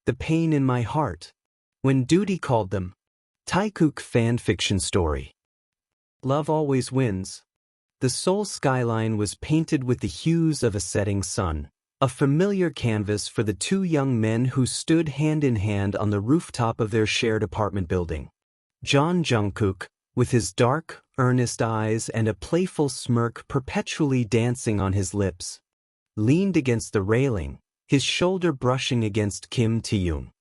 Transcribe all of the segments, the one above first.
the pain in my heart. When duty called them. Taekook fanfiction story. Love always wins. The Seoul skyline was painted with the hues of a setting sun, a familiar canvas for the two young men who stood hand in hand on the rooftop of their shared apartment building. Jungkook, with his dark, earnest eyes and a playful smirk perpetually dancing on his lips, leaned against the railing, his shoulder brushing against Kim Taehyung.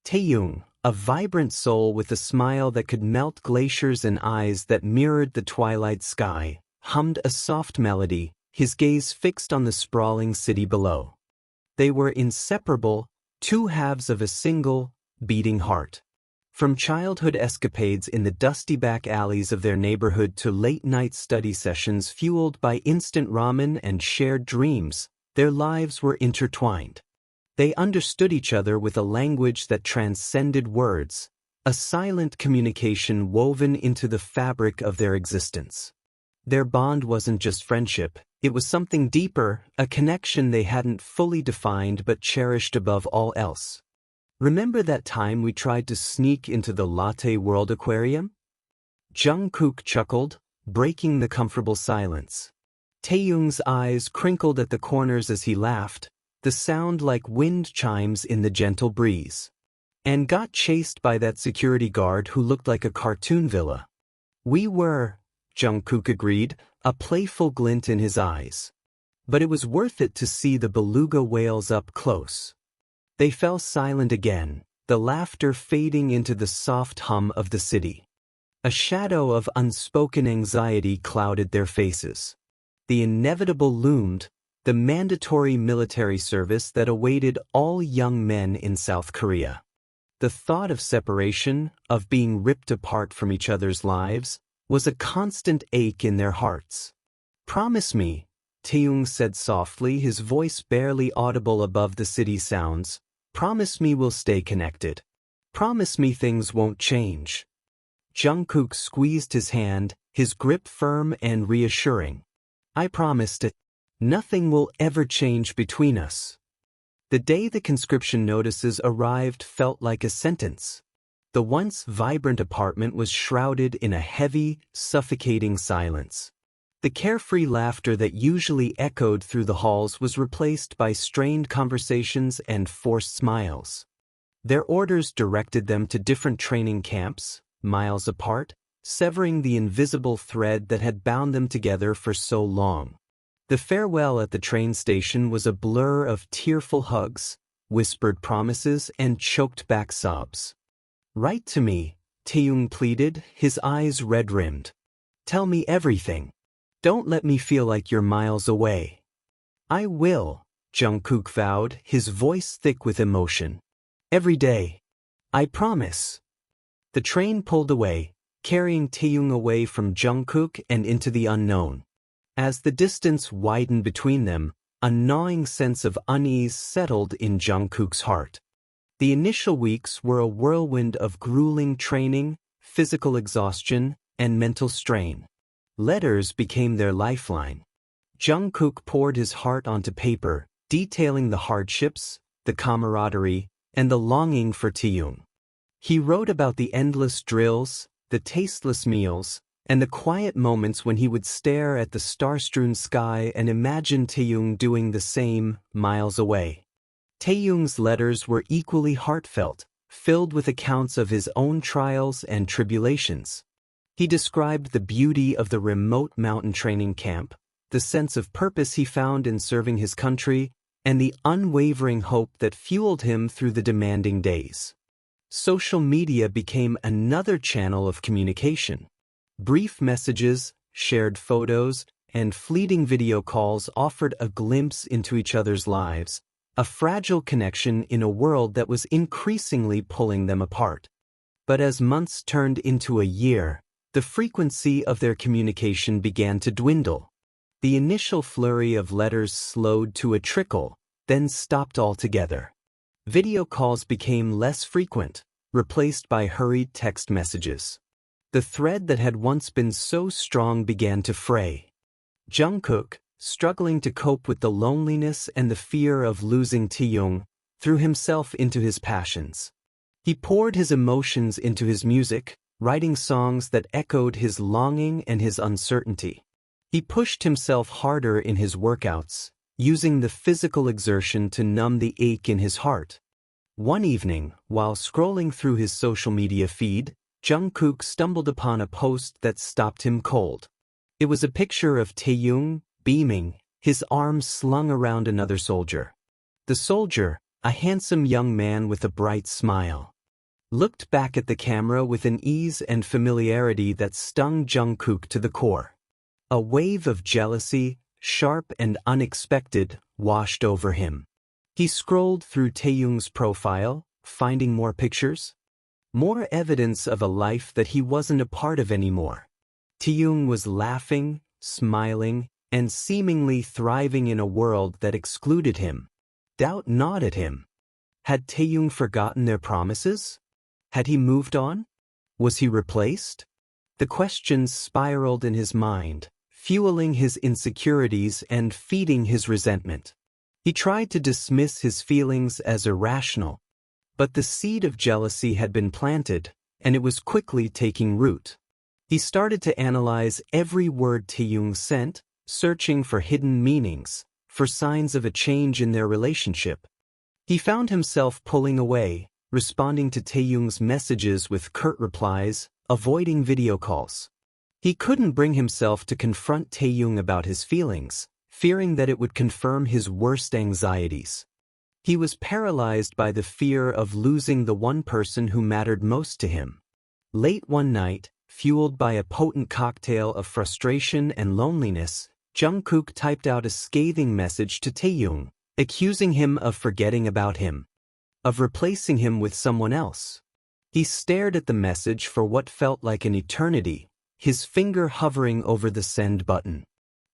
Taehyung, a vibrant soul with a smile that could melt glaciers and eyes that mirrored the twilight sky, hummed a soft melody, his gaze fixed on the sprawling city below. They were inseparable, two halves of a single, beating heart. From childhood escapades in the dusty back alleys of their neighborhood to late-night study sessions fueled by instant ramen and shared dreams, their lives were intertwined. They understood each other with a language that transcended words, a silent communication woven into the fabric of their existence. Their bond wasn't just friendship, it was something deeper, a connection they hadn't fully defined but cherished above all else. Remember that time we tried to sneak into the Latte World Aquarium? Jungkook chuckled, breaking the comfortable silence. Taehyung's eyes crinkled at the corners as he laughed, the sound like wind chimes in the gentle breeze. And got chased by that security guard who looked like a cartoon villain. We were, Jungkook agreed, a playful glint in his eyes. But it was worth it to see the beluga whales up close. They fell silent again, the laughter fading into the soft hum of the city. A shadow of unspoken anxiety clouded their faces. The inevitable loomed, the mandatory military service that awaited all young men in South Korea. The thought of separation, of being ripped apart from each other's lives, was a constant ache in their hearts. "Promise me," Taehyung said softly, his voice barely audible above the city sounds. "Promise me we'll stay connected. Promise me things won't change." Jungkook squeezed his hand, his grip firm and reassuring. "I promised it. Nothing will ever change between us." The day the conscription notices arrived felt like a sentence. The once vibrant apartment was shrouded in a heavy, suffocating silence. The carefree laughter that usually echoed through the halls was replaced by strained conversations and forced smiles. Their orders directed them to different training camps, miles apart, severing the invisible thread that had bound them together for so long. The farewell at the train station was a blur of tearful hugs, whispered promises, and choked-back sobs. "Write to me," Taehyung pleaded, his eyes red-rimmed. "Tell me everything. Don't let me feel like you're miles away." "I will," Jungkook vowed, his voice thick with emotion. "Every day. I promise." The train pulled away, carrying Taehyung away from Jungkook and into the unknown. As the distance widened between them, a gnawing sense of unease settled in Jungkook's heart. The initial weeks were a whirlwind of grueling training, physical exhaustion, and mental strain. Letters became their lifeline. Jungkook poured his heart onto paper, detailing the hardships, the camaraderie, and the longing for Taehyung. He wrote about the endless drills, the tasteless meals, and the quiet moments when he would stare at the star-strewn sky and imagine Taehyung doing the same, miles away. Taehyung's letters were equally heartfelt, filled with accounts of his own trials and tribulations. He described the beauty of the remote mountain training camp, the sense of purpose he found in serving his country, and the unwavering hope that fueled him through the demanding days. Social media became another channel of communication. Brief messages, shared photos, and fleeting video calls offered a glimpse into each other's lives, a fragile connection in a world that was increasingly pulling them apart. But as months turned into a year, the frequency of their communication began to dwindle. The initial flurry of letters slowed to a trickle, then stopped altogether. Video calls became less frequent, replaced by hurried text messages. The thread that had once been so strong began to fray. Jungkook, struggling to cope with the loneliness and the fear of losing Taehyung, threw himself into his passions. He poured his emotions into his music, writing songs that echoed his longing and his uncertainty. He pushed himself harder in his workouts, using the physical exertion to numb the ache in his heart. One evening, while scrolling through his social media feed, Jungkook stumbled upon a post that stopped him cold. It was a picture of Taehyung, beaming, his arms slung around another soldier. The soldier, a handsome young man with a bright smile, looked back at the camera with an ease and familiarity that stung Jungkook to the core. A wave of jealousy, sharp and unexpected, washed over him. He scrolled through Taehyung's profile, finding more pictures, more evidence of a life that he wasn't a part of anymore. Taehyung was laughing, smiling, and seemingly thriving in a world that excluded him. Doubt gnawed at him. Had Taehyung forgotten their promises? Had he moved on? Was he replaced? The questions spiraled in his mind, fueling his insecurities and feeding his resentment. He tried to dismiss his feelings as irrational, but the seed of jealousy had been planted, and it was quickly taking root. He started to analyze every word Taehyung sent, searching for hidden meanings, for signs of a change in their relationship. He found himself pulling away, responding to Taehyung's messages with curt replies, avoiding video calls. He couldn't bring himself to confront Taehyung about his feelings, fearing that it would confirm his worst anxieties. He was paralyzed by the fear of losing the one person who mattered most to him. Late one night, fueled by a potent cocktail of frustration and loneliness, Jungkook typed out a scathing message to Taehyung, accusing him of forgetting about him, of replacing him with someone else. He stared at the message for what felt like an eternity, his finger hovering over the send button.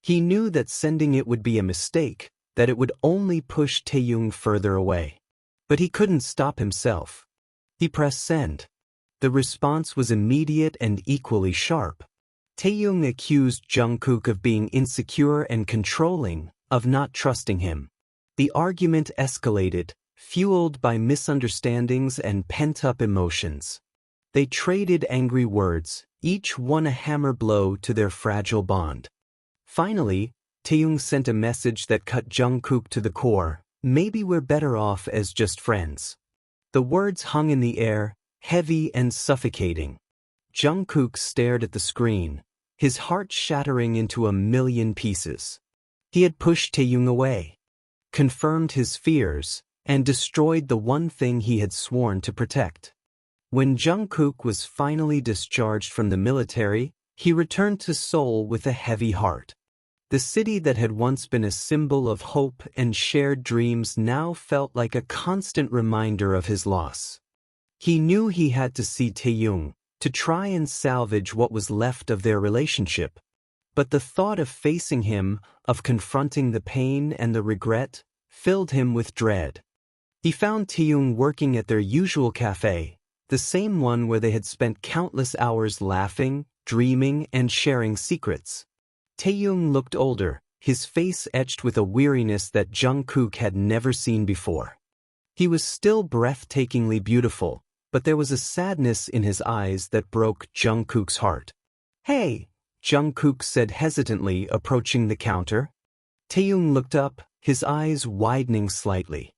He knew that sending it would be a mistake, that it would only push Taehyung further away. But he couldn't stop himself. He pressed send. The response was immediate and equally sharp. Taehyung accused Jungkook of being insecure and controlling, of not trusting him. The argument escalated, fueled by misunderstandings and pent-up emotions. They traded angry words, each one a hammer blow to their fragile bond. Finally, Taehyung sent a message that cut Jungkook to the core. Maybe we're better off as just friends. The words hung in the air, heavy and suffocating. Jungkook stared at the screen, his heart shattering into a million pieces. He had pushed Taehyung away, confirmed his fears, and destroyed the one thing he had sworn to protect. When Jungkook was finally discharged from the military, he returned to Seoul with a heavy heart. The city that had once been a symbol of hope and shared dreams now felt like a constant reminder of his loss. He knew he had to see Taehyung, to try and salvage what was left of their relationship. But the thought of facing him, of confronting the pain and the regret, filled him with dread. He found Taehyung working at their usual cafe, the same one where they had spent countless hours laughing, dreaming, and sharing secrets. Taehyung looked older, his face etched with a weariness that Jungkook had never seen before. He was still breathtakingly beautiful, but there was a sadness in his eyes that broke Jungkook's heart. "Hey," Jungkook said hesitantly, approaching the counter. Taehyung looked up, his eyes widening slightly.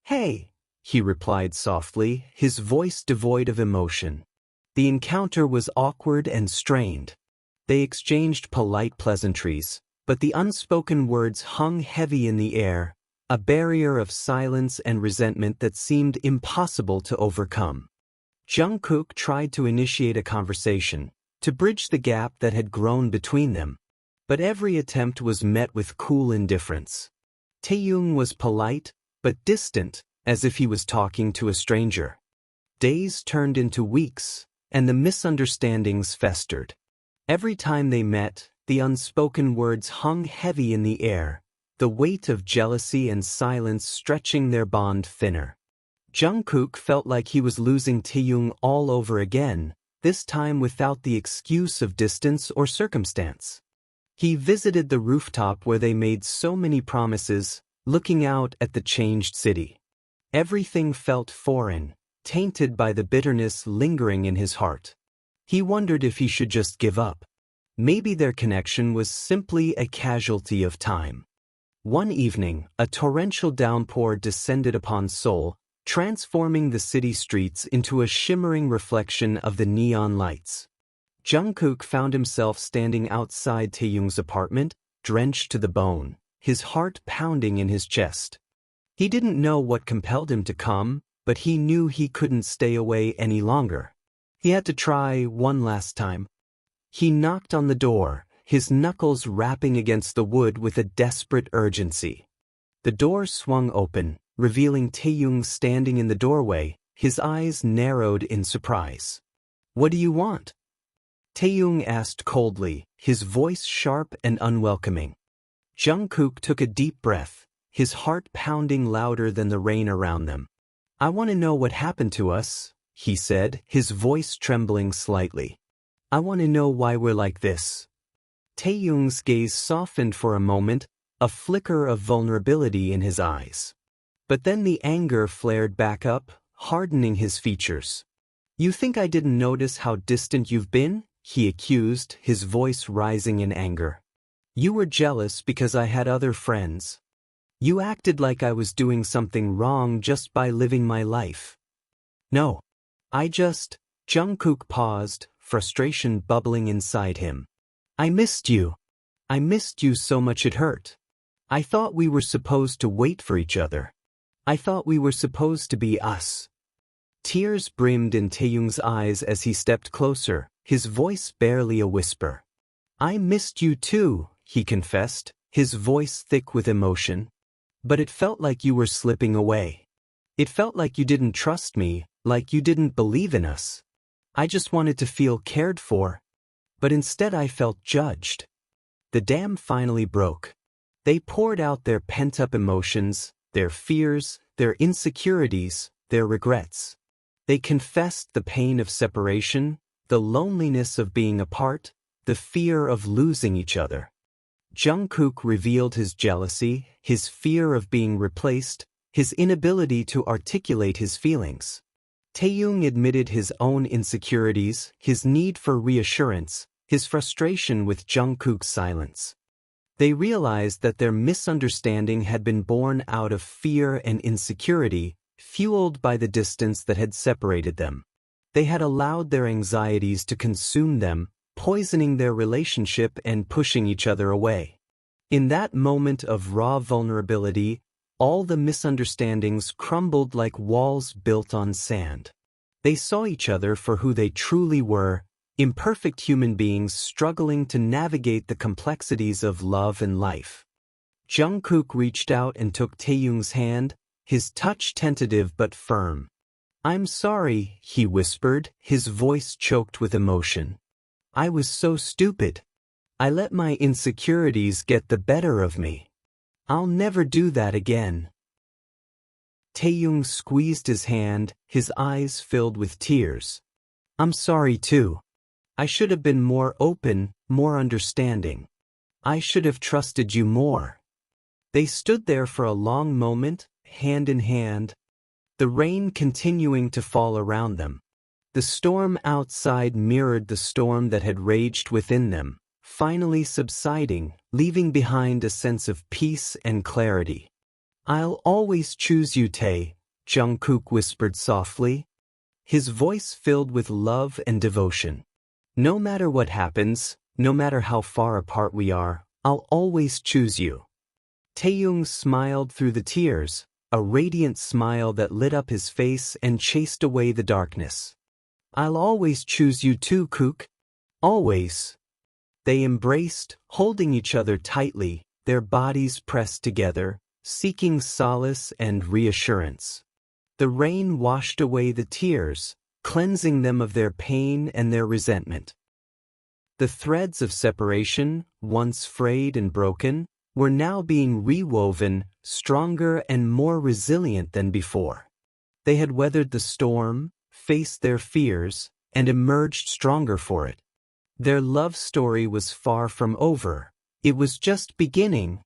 "Hey," he replied softly, his voice devoid of emotion. The encounter was awkward and strained. They exchanged polite pleasantries, but the unspoken words hung heavy in the air, a barrier of silence and resentment that seemed impossible to overcome. Jungkook tried to initiate a conversation, to bridge the gap that had grown between them, but every attempt was met with cool indifference. Taehyung was polite, but distant, as if he was talking to a stranger. Days turned into weeks, and the misunderstandings festered. Every time they met, the unspoken words hung heavy in the air, the weight of jealousy and silence stretching their bond thinner. Jungkook felt like he was losing Taehyung all over again, this time without the excuse of distance or circumstance. He visited the rooftop where they made so many promises, looking out at the changed city. Everything felt foreign, tainted by the bitterness lingering in his heart. He wondered if he should just give up. Maybe their connection was simply a casualty of time. One evening, a torrential downpour descended upon Seoul, transforming the city streets into a shimmering reflection of the neon lights. Jungkook found himself standing outside Taehyung's apartment, drenched to the bone, his heart pounding in his chest. He didn't know what compelled him to come, but he knew he couldn't stay away any longer. He had to try one last time. He knocked on the door, his knuckles rapping against the wood with a desperate urgency. The door swung open, revealing Taehyung standing in the doorway, his eyes narrowed in surprise. "What do you want?" Taehyung asked coldly, his voice sharp and unwelcoming. Jungkook took a deep breath, his heart pounding louder than the rain around them. "I want to know what happened to us," he said, his voice trembling slightly. "I want to know why we're like this." Taehyung's gaze softened for a moment, a flicker of vulnerability in his eyes. But then the anger flared back up, hardening his features. "You think I didn't notice how distant you've been?" he accused, his voice rising in anger. "You were jealous because I had other friends. You acted like I was doing something wrong just by living my life." "No. Jungkook paused, frustration bubbling inside him. "I missed you. I missed you so much it hurt. I thought we were supposed to wait for each other. I thought we were supposed to be us." Tears brimmed in Taehyung's eyes as he stepped closer, his voice barely a whisper. "I missed you too," he confessed, his voice thick with emotion. "But it felt like you were slipping away. It felt like you didn't trust me, like you didn't believe in us. I just wanted to feel cared for. But instead I felt judged." The dam finally broke. They poured out their pent-up emotions, their fears, their insecurities, their regrets. They confessed the pain of separation, the loneliness of being apart, the fear of losing each other. Jungkook revealed his jealousy, his fear of being replaced, his inability to articulate his feelings. Taehyung admitted his own insecurities, his need for reassurance, his frustration with Jungkook's silence. They realized that their misunderstanding had been born out of fear and insecurity, fueled by the distance that had separated them. They had allowed their anxieties to consume them, poisoning their relationship and pushing each other away. In that moment of raw vulnerability, all the misunderstandings crumbled like walls built on sand. They saw each other for who they truly were, imperfect human beings struggling to navigate the complexities of love and life. Jungkook reached out and took Taehyung's hand, his touch tentative but firm. "I'm sorry," he whispered, his voice choked with emotion. "I was so stupid. I let my insecurities get the better of me. I'll never do that again." Taehyung squeezed his hand, his eyes filled with tears. "I'm sorry too. I should have been more open, more understanding. I should have trusted you more." They stood there for a long moment, hand in hand, the rain continuing to fall around them. The storm outside mirrored the storm that had raged within them, finally subsiding, leaving behind a sense of peace and clarity. "I'll always choose you, Tae," Jungkook whispered softly, his voice filled with love and devotion. "No matter what happens, no matter how far apart we are, I'll always choose you." Taehyung smiled through the tears, a radiant smile that lit up his face and chased away the darkness. "I'll always choose you too, Kook. Always." They embraced, holding each other tightly, their bodies pressed together, seeking solace and reassurance. The rain washed away the tears, cleansing them of their pain and their resentment. The threads of separation, once frayed and broken, were now being rewoven, stronger and more resilient than before. They had weathered the storm, faced their fears, and emerged stronger for it. Their love story was far from over. It was just beginning,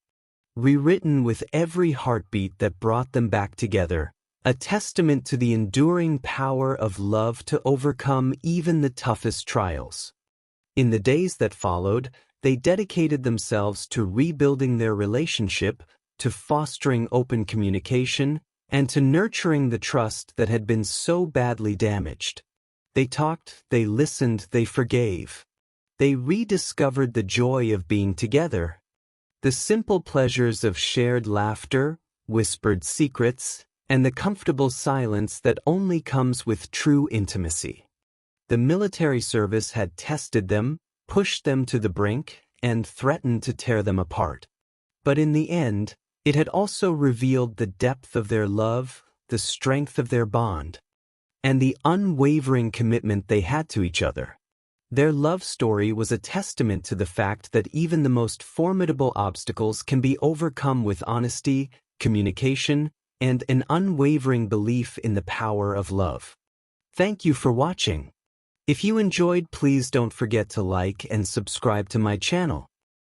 rewritten with every heartbeat that brought them back together, a testament to the enduring power of love to overcome even the toughest trials. In the days that followed, they dedicated themselves to rebuilding their relationship, to fostering open communication, and to nurturing the trust that had been so badly damaged. They talked, they listened, they forgave. They rediscovered the joy of being together. The simple pleasures of shared laughter, whispered secrets, and the comfortable silence that only comes with true intimacy. The military service had tested them, pushed them to the brink, and threatened to tear them apart. But in the end, it had also revealed the depth of their love, the strength of their bond, and the unwavering commitment they had to each other. Their love story was a testament to the fact that even the most formidable obstacles can be overcome with honesty, communication, and an unwavering belief in the power of love. Thank you for watching. If you enjoyed, please don't forget to like and subscribe to my channel.